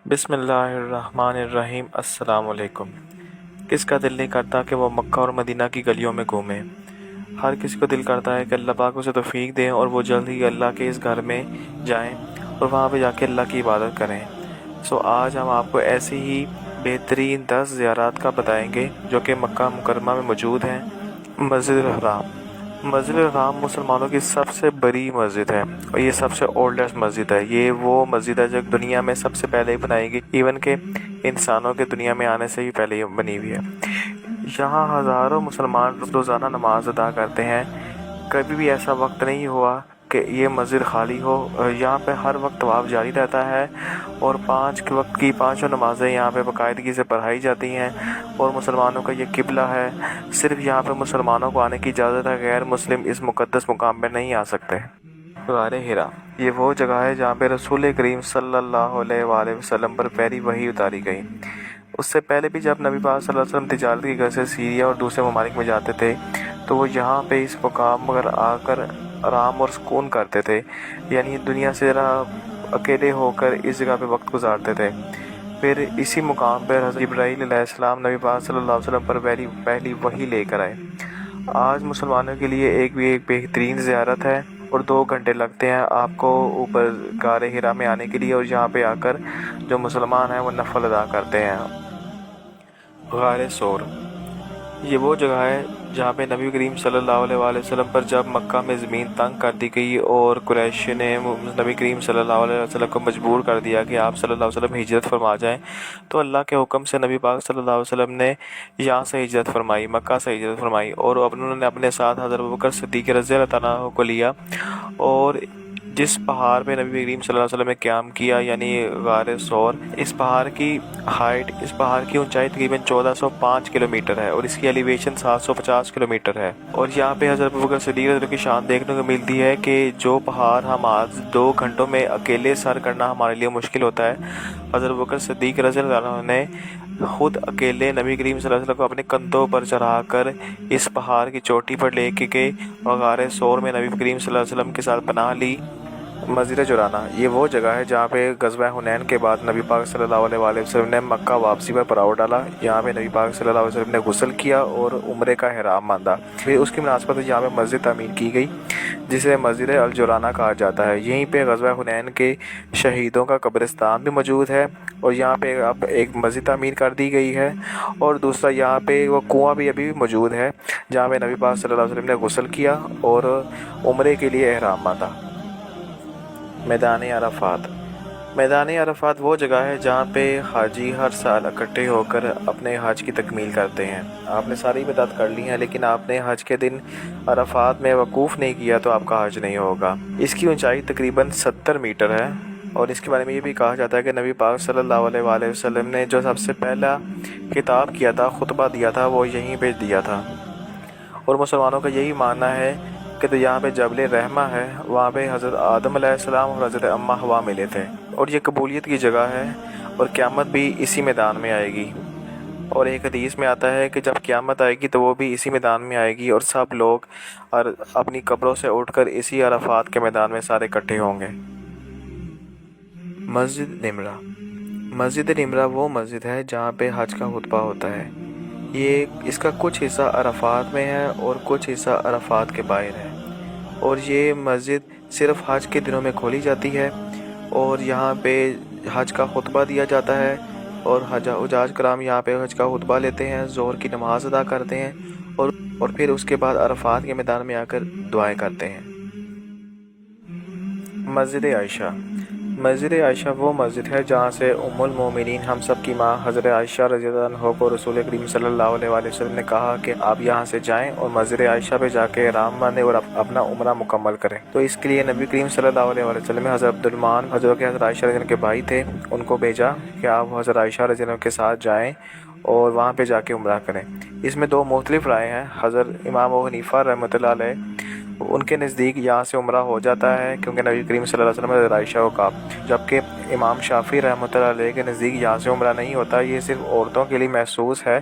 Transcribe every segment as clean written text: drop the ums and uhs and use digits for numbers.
بسم اللہ الرحمن الرحیم۔ السلام علیکم۔ کس کا دل نہیں کرتا کہ وہ مکہ اور مدینہ کی گلیوں میں گھومے؟ ہر کسی کو دل کرتا ہے کہ اللہ پاک اسے توفیق دیں اور وہ جلد ہی اللہ کے اس گھر میں جائیں اور وہاں پہ جا کے اللہ کی عبادت کریں۔ آج ہم آپ کو ایسی ہی بہترین 10 زیارات کا بتائیں گے جو کہ مکہ مکرمہ میں موجود ہیں۔ مسجد الحرام۔ مسجد الحرام مسلمانوں کی سب سے بڑی مسجد ہے اور یہ سب سے اولڈسٹ مسجد ہے۔ یہ وہ مسجد ہے جو دنیا میں سب سے پہلے بنائی گئی، ایون کہ انسانوں کے دنیا میں آنے سے ہی پہلے یہ بنی ہوئی ہے۔ یہاں ہزاروں مسلمان روزانہ نماز ادا کرتے ہیں۔ کبھی بھی ایسا وقت نہیں ہوا کہ یہ مسجد خالی ہو۔ یہاں پہ ہر وقت طواف جاری رہتا ہے اور 5 وقت کی 5 نمازیں یہاں پہ باقاعدگی سے پڑھائی جاتی ہیں اور مسلمانوں کا یہ قبلہ ہے۔ صرف یہاں پہ مسلمانوں کو آنے کی اجازت ہے، غیر مسلم اس مقدس مقام پہ نہیں آ سکتے۔ غار حرا، یہ وہ جگہ ہے جہاں پہ رسول کریم صلی اللہ علیہ وآلہ وسلم پر پہلی وحی اتاری گئی۔ اس سے پہلے بھی جب نبی پاک صلی اللہ علیہ وسلم تجارت کی غرض سے سیریا اور دوسرے ممالک میں جاتے تھے تو وہ یہاں پہ اس مقام پر آ کر آرام اور سکون کرتے تھے، یعنی دنیا سے ذرا اکیلے ہو کر اس جگہ پہ وقت گزارتے تھے۔ پھر اسی مقام پر حضرت جبرائیل علیہ السلام نبی پاک صلی اللہ علیہ وسلم پر پہلی وحی لے کر آئے۔ آج مسلمانوں کے لیے ایک بہترین زیارت ہے اور 2 گھنٹے لگتے ہیں آپ کو اوپر غار حرا میں آنے کے لیے، اور یہاں پہ آ کر جو مسلمان ہیں وہ نفل ادا کرتے ہیں۔ غار ثور، یہ وہ جگہ ہے جہاں پہ نبی کریم صلی اللہ علیہ وآلہ وسلم پر جب مکہ میں زمین تنگ کر دی گئی اور قریش نے نبی کریم صلی اللہ علیہ وسلم کو مجبور کر دیا کہ آپ صلی اللہ علیہ وسلم ہجرت فرما جائیں، تو اللہ کے حکم سے نبی پاک صلی اللہ علیہ وسلم نے یہاں سے ہجرت فرمائی، مکہ سے ہجرت فرمائی، اور انہوں نے اپنے ساتھ حضرت ابوبکر صدیق رضی اللہ تعالیٰ عنہ کو لیا اور جس پہاڑ پہ نبی کریم صلی اللہ علیہ وسلم نے قیام کیا یعنی غار ثور، اس پہاڑ کی اونچائی تقریباً 1405 کلومیٹر ہے اور اس کی ایلیویشن 750 کلومیٹر ہے۔ اور یہاں پہ حضرت ابوبکر صدیق رضی اللہ کی شان دیکھنے کو ملتی ہے کہ جو پہاڑ ہم آج 2 گھنٹوں میں اکیلے سر کرنا ہمارے لیے مشکل ہوتا ہے، حضرت ابوبکر صدیق رضی اللہ عنہ نے خود اکیلے نبی کریم صلی اللہ علیہ وسلم کو اپنے کندھوں پر چڑھا کر اس پہاڑ کی چوٹی پر لے کے گئے اور غار ثور میں نبی کریم صلی اللہ علیہ وسلم کے ساتھ پناہ لی۔ مسجد جرانہ، یہ وہ جگہ ہے جہاں پہ غزوہ حنین کے بعد نبی پاک صلی اللہ علیہ وآلہ وسلم نے مکہ واپسی پر پڑاؤ ڈالا۔ یہاں پہ نبی پاک صلی اللہ علیہ وسلم نے غسل کیا اور عمرے کا احرام باندھا۔ پھر اس کی مناسبت یہاں پہ مسجد تعمیر کی گئی جسے مسجد الجرانہ کہا جاتا ہے۔ یہیں پہ غزوہ حنین کے شہیدوں کا قبرستان بھی موجود ہے اور یہاں پہ اب ایک مسجد تعمیر کر دی گئی ہے، اور دوسرا یہاں پہ وہ کنواں بھی ابھی موجود ہے جہاں پہ نبی پاک صلی اللہ علیہ وسلم نے غسل کیا اور عمرے کے لیے احرام باندھا۔ میدان عرفات، میدان عرفات وہ جگہ ہے جہاں پہ حاجی ہر سال اکٹھے ہو کر اپنے حج کی تکمیل کرتے ہیں۔ آپ نے ساری عبادات کر لی ہیں لیکن آپ نے حج کے دن عرفات میں وقوف نہیں کیا تو آپ کا حج نہیں ہوگا۔ اس کی اونچائی تقریباً 70 میٹر ہے اور اس کے بارے میں یہ بھی کہا جاتا ہے کہ نبی پاک صلی اللہ علیہ وآلہ وسلم نے جو سب سے پہلا خطاب کیا تھا، خطبہ دیا تھا، وہ یہیں پہ دیا تھا، اور مسلمانوں کا یہی ماننا ہے کہ تو یہاں پہ جبل رحمہ ہے، وہاں پہ حضرت آدم علیہ السلام اور حضرت اماں حوا ملے تھے، اور یہ قبولیت کی جگہ ہے اور قیامت بھی اسی میدان میں آئے گی۔ اور ایک حدیث میں آتا ہے کہ جب قیامت آئے گی تو وہ بھی اسی میدان میں آئے گی اور سب لوگ اپنی قبروں سے اٹھ کر اسی عرفات کے میدان میں سارے اکٹھے ہوں گے۔ مسجد نمرہ، مسجد نمرہ وہ مسجد ہے جہاں پہ حج کا خطبہ ہوتا ہے۔ اس کا کچھ حصہ عرفات میں ہے اور کچھ حصہ عرفات کے باہر ہے، اور یہ مسجد صرف حج کے دنوں میں کھولی جاتی ہے اور یہاں پہ حج کا خطبہ دیا جاتا ہے اور حجاج کرام یہاں پہ حج کا خطبہ لیتے ہیں، ظہر کی نماز ادا کرتے ہیں اور پھر اس کے بعد عرفات کے میدان میں آ کر دعائیں کرتے ہیں۔ مسجد عائشہ، مسجد عائشہ وہ مسجد ہے جہاں سے ام المومنین ہم سب کی ماں حضرت عائشہ رضی اللہ عنہا کو رسول کریم صلی اللہ علیہ وآلہ وسلم نے کہا کہ آپ یہاں سے جائیں اور مسجد عائشہ پہ جا کے احرام باندھیں اور اپنا عمرہ مکمل کریں۔ تو اس کے لیے نبی کریم صلی اللہ علیہ وآلہ وسلم نے حضرت عبدالرحمن حضرت عائشہ رضی اللہ کے بھائی تھے، ان کو بھیجا کہ آپ حضرت عائشہ رضی اللہ کے ساتھ جائیں اور وہاں پہ جا کے عمرہ کریں۔ اس میں 2 مختلف رائے ہیں۔ حضرت امام ابو حنیفہ رحمۃ اللہ علیہ ان کے نزدیک یہاں سے عمرہ ہو جاتا ہے کیونکہ نبی کریم صلی اللہ علیہ وسلم نے حضرت عائشہ کو کہا، جبکہ امام شافعی رحمۃ اللہ علیہ کے نزدیک یہاں سے عمرہ نہیں ہوتا، یہ صرف عورتوں کے لیے محسوس ہے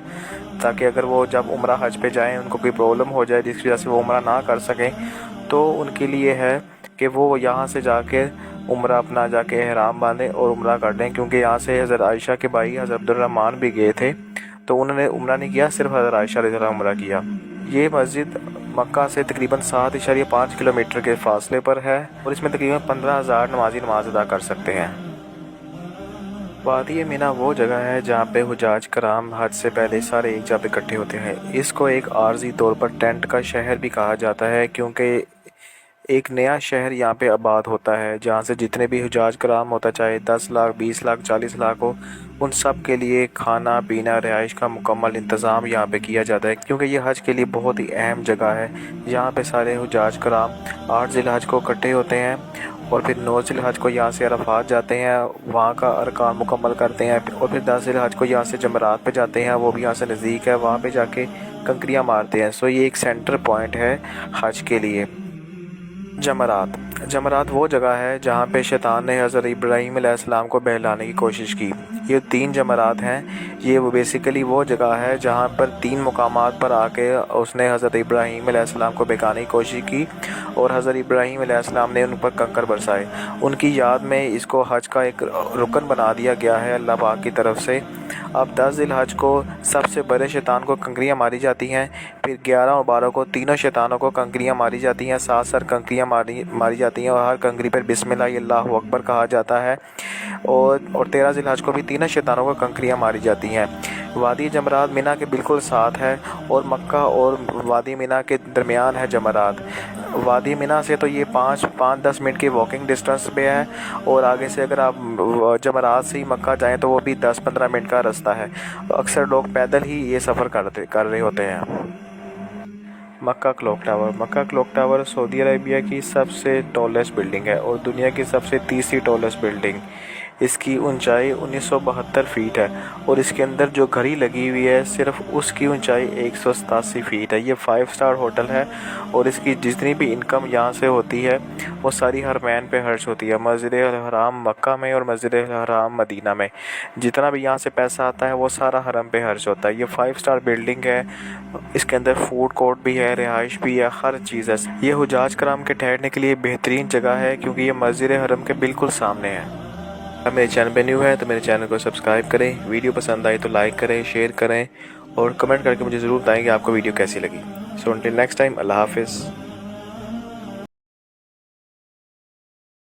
تاکہ اگر وہ جب عمرہ حج پہ جائیں ان کو کوئی پرابلم ہو جائے جس کی وجہ سے وہ عمرہ نہ کر سکیں تو ان کے لیے ہے کہ وہ یہاں سے جا کے عمرہ اپنا جا کے احرام باندھیں اور عمرہ کر لیں، کیونکہ یہاں سے حضرت عائشہ کے بھائی حضرت عبدالرحمن بھی گئے تھے، تو انہوں نے عمرہ نہیں کیا، صرف حضرت عائشہ رضی اللہ عنہا عمرہ کیا۔ یہ مسجد مکہ سے تقریباً 7.5 کلومیٹر کے فاصلے پر ہے اور اس میں تقریباً 15,000 نمازی نماز ادا کر سکتے ہیں۔ وادی مینا وہ جگہ ہے جہاں پہ حجاج کرام حج سے پہلے سارے ایک جگہ پہ اکٹھے ہوتے ہیں۔ اس کو ایک عارضی طور پر ٹینٹ کا شہر بھی کہا جاتا ہے، کیونکہ ایک نیا شہر یہاں پہ آباد ہوتا ہے جہاں سے جتنے بھی حجاج کرام ہوتا، چاہے 10 لاکھ 20 لاکھ 40 لاکھ ہو، ان سب کے لیے کھانا پینا رہائش کا مکمل انتظام یہاں پہ کیا جاتا ہے، کیونکہ یہ حج کے لیے بہت ہی اہم جگہ ہے۔ یہاں پہ سارے حجاج کرام 8 ذی الحج کو اکٹھے ہوتے ہیں اور پھر 9 ذی الحج کو یہاں سے عرفات جاتے ہیں، وہاں کا ارکان مکمل کرتے ہیں، اور پھر 10 ذی الحج کو یہاں سے جمرات پہ جاتے ہیں، وہ بھی یہاں سے نزدیک ہے، وہاں پہ جا کے کنکریاں مارتے ہیں۔ یہ ایک سینٹر پوائنٹ ہے حج کے لیے۔ جمرات وہ جگہ ہے جہاں پہ شیطان نے حضرت ابراہیم علیہ السلام کو بہلانے کی کوشش کی۔ یہ 3 جمرات ہیں۔ یہ بیسیکلی وہ جگہ ہے جہاں پر 3 مقامات پر آ کے اس نے حضرت ابراہیم علیہ السلام کو بہکانے کی کوشش کی اور حضرت ابراہیم علیہ السلام نے ان پر کنکر برسائے۔ ان کی یاد میں اس کو حج کا ایک رکن بنا دیا گیا ہے اللہ پاک کی طرف سے۔ اب 10 ذی الحج کو سب سے بڑے شیطان کو کنکریاں ماری جاتی ہیں، پھر 11 اور 12 کو تینوں شیطانوں کو کنکریاں ماری جاتی ہیں، ساتھ کنکریاں ماری جاتی ہیں، اور ہر کنکری پر بسم اللہ اکبر کہا جاتا ہے، اور 13 ذی الحج کو بھی تینوں شیطانوں کو کنکریاں ماری جاتی ہیں۔ وادی جمرات مینا کے بالکل ساتھ ہے اور مکہ اور وادی مینا کے درمیان ہے جمرات۔ وادی مینا سے تو یہ 5-10 منٹ کی واکنگ ڈسٹنس پہ ہے، اور آگے سے اگر آپ جمرات سے ہی مکہ جائیں تو وہ بھی 10-15 منٹ کا رستہ ہے۔ اکثر لوگ پیدل ہی یہ سفر کر رہے ہوتے ہیں۔ مکہ کلوک ٹاور سعودی عربیہ کی سب سے ٹالسٹ بلڈنگ ہے اور دنیا کی سب سے تیسری ٹالسٹ بلڈنگ۔ اس کی اونچائی 1972 فیٹ ہے اور اس کے اندر جو گھڑی لگی ہوئی ہے صرف اس کی اونچائی 187 فیٹ ہے۔ یہ 5 اسٹار ہوٹل ہے اور اس کی جتنی بھی انکم یہاں سے ہوتی ہے وہ ساری حرمین پہ خرچ ہوتی ہے، مسجد الحرام مکہ میں اور مسجد الحرام مدینہ میں۔ جتنا بھی یہاں سے پیسہ آتا ہے وہ سارا حرم پہ خرچ ہوتا ہے۔ یہ 5 اسٹار بلڈنگ ہے، اس کے اندر فوڈ کورٹ بھی ہے، رہائش بھی ہے، ہر چیز ہے۔ یہ حجاج کرام کے ٹھہرنے کے لیے بہترین جگہ ہے کیونکہ یہ مسجد حرم کے بالکل سامنے ہے۔ اگر میرے چینل پہ نیو ہے تو میرے چینل کو سبسکرائب کریں، ویڈیو پسند آئی تو لائک کریں، شیئر کریں اور کمنٹ کر کے مجھے ضرور بتائیں کہ آپ کو ویڈیو کیسی لگی۔ سو انٹل نیکسٹ ٹائم، اللہ حافظ۔